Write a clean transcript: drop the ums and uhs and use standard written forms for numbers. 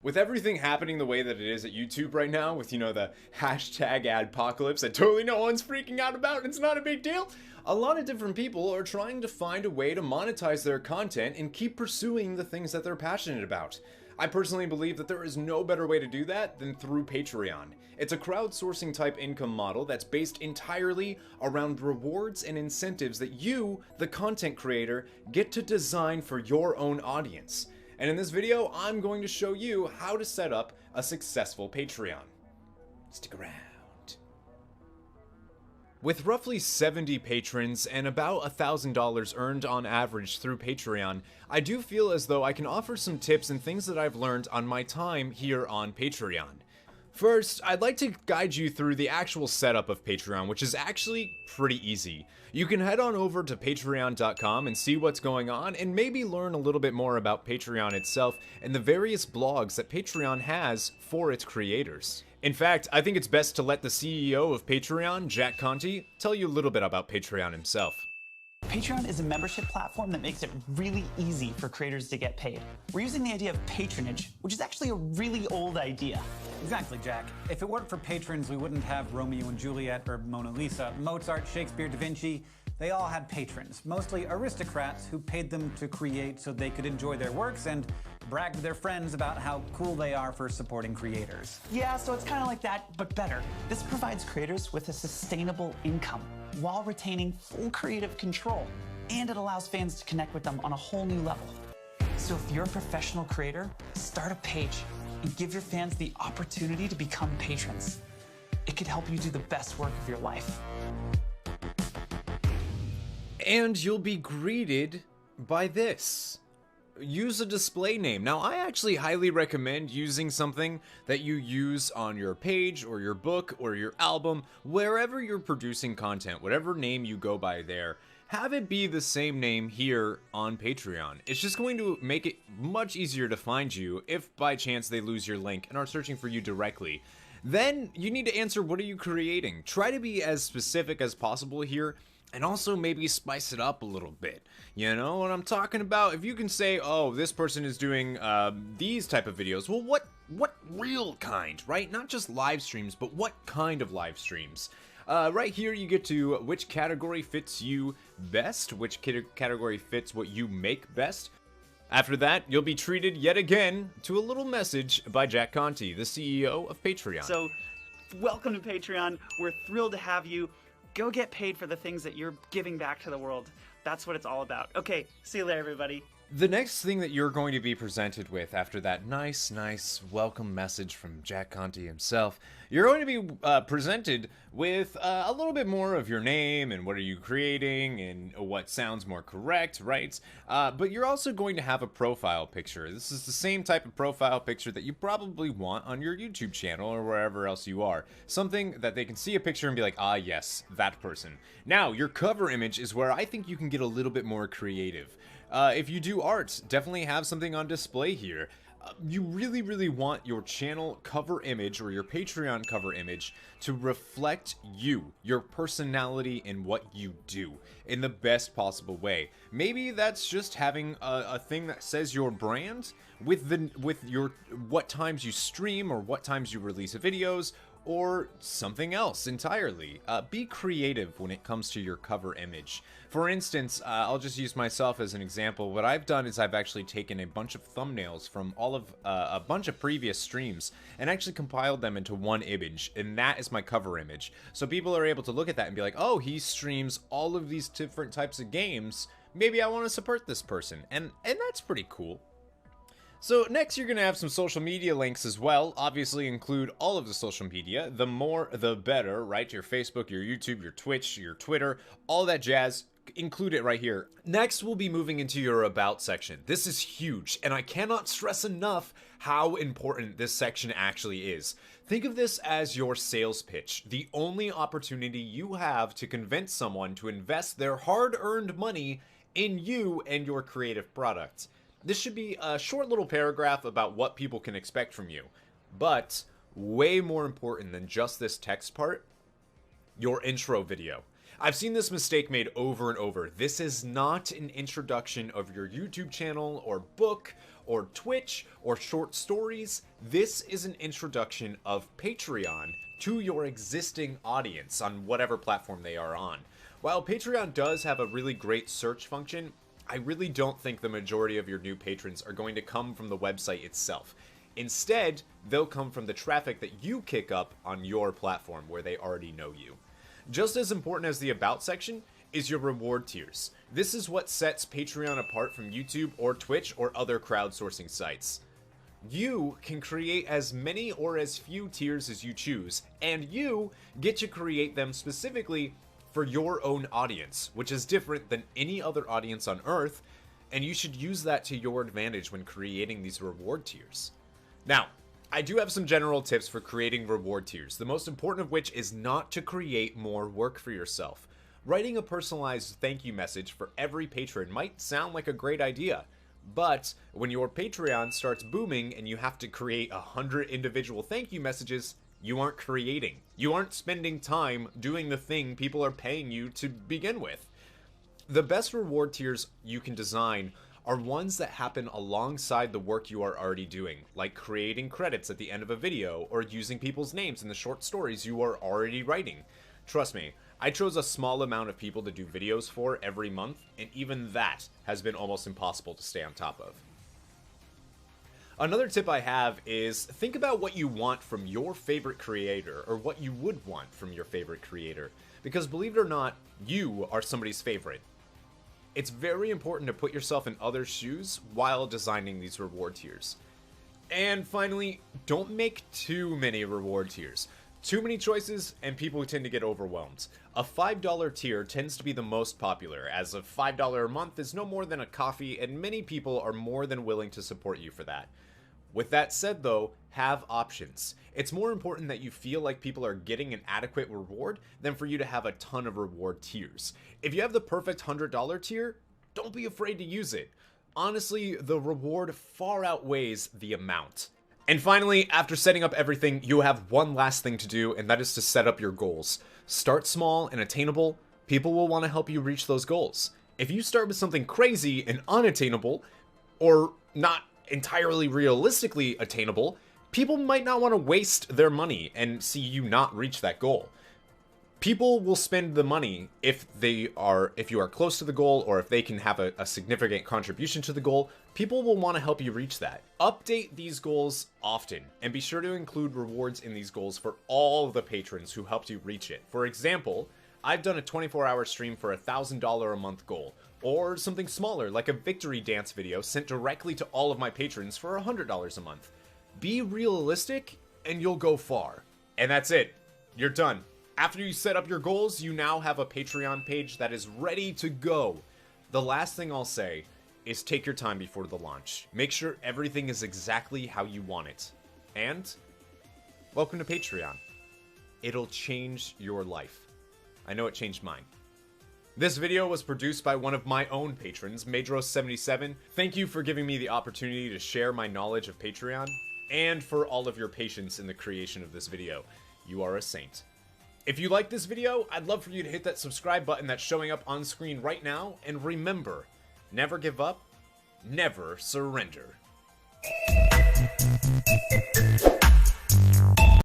With everything happening the way that it is at YouTube right now, with, the hashtag adpocalypse that totally no one's freaking out about and it's not a big deal, a lot of different people are trying to find a way to monetize their content and keep pursuing the things that they're passionate about. I personally believe that there is no better way to do that than through Patreon. It's a crowdsourcing type income model that's based entirely around rewards and incentives that you, the content creator, get to design for your own audience. And in this video, I'm going to show you how to set up a successful Patreon. Stick around. With roughly 70 patrons and about $1,000 earned on average through Patreon, I do feel as though I can offer some tips and things that I've learned on my time here on Patreon. First, I'd like to guide you through the actual setup of Patreon, which is actually pretty easy. You can head on over to patreon.com and see what's going on and maybe learn a little bit more about Patreon itself and the various blogs that Patreon has for its creators. In fact, I think it's best to let the CEO of Patreon, Jack Conte, tell you a little bit about Patreon himself. Patreon is a membership platform that makes it really easy for creators to get paid. We're using the idea of patronage, which is actually a really old idea. Exactly, Jack. If it weren't for patrons, we wouldn't have Romeo and Juliet or Mona Lisa. Mozart, Shakespeare, Da Vinci, they all had patrons, mostly aristocrats who paid them to create so they could enjoy their works and brag to their friends about how cool they are for supporting creators. Yeah, so it's kind of like that, but better. This provides creators with a sustainable income while retaining full creative control, and it allows fans to connect with them on a whole new level. So if you're a professional creator, start a page and give your fans the opportunity to become patrons. It could help you do the best work of your life. And you'll be greeted by this. Use a display name. Now, I actually highly recommend using something that you use on your page or your book or your album, wherever you're producing content, whatever name you go by there. Have it be the same name here on Patreon. It's just going to make it much easier to find you if by chance they lose your link and are searching for you directly. Then you need to answer, what are you creating? Try to be as specific as possible here. And also maybe spice it up a little bit. You know what I'm talking about? If you can say, oh, this person is doing these type of videos, well, what real kind, right? Not just live streams, but what kind of live streams? Right here you get to which category fits you best, which category fits what you make best. After that, you'll be treated yet again to a little message by Jack Conte, the CEO of Patreon. So, welcome to Patreon. We're thrilled to have you. Go get paid for the things that you're giving back to the world. That's what it's all about. Okay, see you later, everybody. The next thing that you're going to be presented with after that nice welcome message from Jack Conte himself, you're going to be presented with a little bit more of your name and what are you creating and what sounds more correct, right? But you're also going to have a profile picture. This is the same type of profile picture that you probably want on your YouTube channel or wherever else you are. Something that they can see a picture and be like, ah, yes, that person. Now, your cover image is where I think you can get a little bit more creative. If you do art, definitely have something on display here. You really want your channel cover image or your Patreon cover image to reflect you, your personality, and what you do in the best possible way. Maybe that's just having a thing that says your brand with your what times you stream or what times you release videos, or something else entirely. Be creative when it comes to your cover image. For instance, I'll just use myself as an example. What I've done is I've actually taken a bunch of thumbnails from all of a bunch of previous streams and actually compiled them into one image, and that is my cover image. So people are able to look at that and be like, oh, he streams all of these different types of games. Maybe I want to support this person, and that's pretty cool. So next you're going to have some social media links as well. Obviously include all of the social media. The more, the better, right? Your Facebook, your YouTube, your Twitch, your Twitter, all that jazz. Include it right here. Next, we'll be moving into your About section. This is huge, and I cannot stress enough how important this section actually is. Think of this as your sales pitch, the only opportunity you have to convince someone to invest their hard-earned money in you and your creative product. This should be a short little paragraph about what people can expect from you. But way more important than just this text part, your intro video. I've seen this mistake made over and over. This is not an introduction of your YouTube channel or book or Twitch or short stories, this is an introduction of Patreon to your existing audience on whatever platform they are on. While Patreon does have a really great search function, I really don't think the majority of your new patrons are going to come from the website itself. Instead, they'll come from the traffic that you kick up on your platform where they already know you. Just as important as the About section is your reward tiers. This is what sets Patreon apart from YouTube or Twitch or other crowdsourcing sites. You can create as many or as few tiers as you choose, and you get to create them specifically for your own audience, which is different than any other audience on Earth, and you should use that to your advantage when creating these reward tiers. Now, I do have some general tips for creating reward tiers, the most important of which is not to create more work for yourself. Writing a personalized thank you message for every patron might sound like a great idea, but when your Patreon starts booming and you have to create 100 individual thank you messages, you aren't creating. You aren't spending time doing the thing people are paying you to begin with. The best reward tiers you can design are ones that happen alongside the work you are already doing, like creating credits at the end of a video or using people's names in the short stories you are already writing. Trust me, I chose a small amount of people to do videos for every month, and even that has been almost impossible to stay on top of. Another tip I have is think about what you want from your favorite creator, or what you would want from your favorite creator, because believe it or not, you are somebody's favorite. It's very important to put yourself in others' shoes while designing these reward tiers. And finally, don't make too many reward tiers. Too many choices, and people tend to get overwhelmed. A $5 tier tends to be the most popular, as a $5 a month is no more than a coffee, and many people are more than willing to support you for that. With that said though, have options. It's more important that you feel like people are getting an adequate reward than for you to have a ton of reward tiers. If you have the perfect $100 tier, don't be afraid to use it. Honestly, the reward far outweighs the amount. And finally, after setting up everything, you have one last thing to do, and that is to set up your goals. Start small and attainable. People will want to help you reach those goals. If you start with something crazy and unattainable, or not entirely realistically attainable, people might not want to waste their money and see you not reach that goal. People will spend the money if you are close to the goal, or if they can have a significant contribution to the goal. People will want to help you reach that. Update these goals often, and be sure to include rewards in these goals for all the patrons who helped you reach it. For example, I've done a 24-hour stream for a $1,000 a month goal, or something smaller like a victory dance video sent directly to all of my patrons for $100 a month. Be realistic, and you'll go far. And that's it. You're done. After you set up your goals, you now have a Patreon page that is ready to go. The last thing I'll say is take your time before the launch. Make sure everything is exactly how you want it. And welcome to Patreon. It'll change your life. I know it changed mine. This video was produced by one of my own patrons, Madros77. Thank you for giving me the opportunity to share my knowledge of Patreon, and for all of your patience in the creation of this video. You are a saint. If you like this video, I'd love for you to hit that subscribe button that's showing up on screen right now, and remember, never give up, never surrender.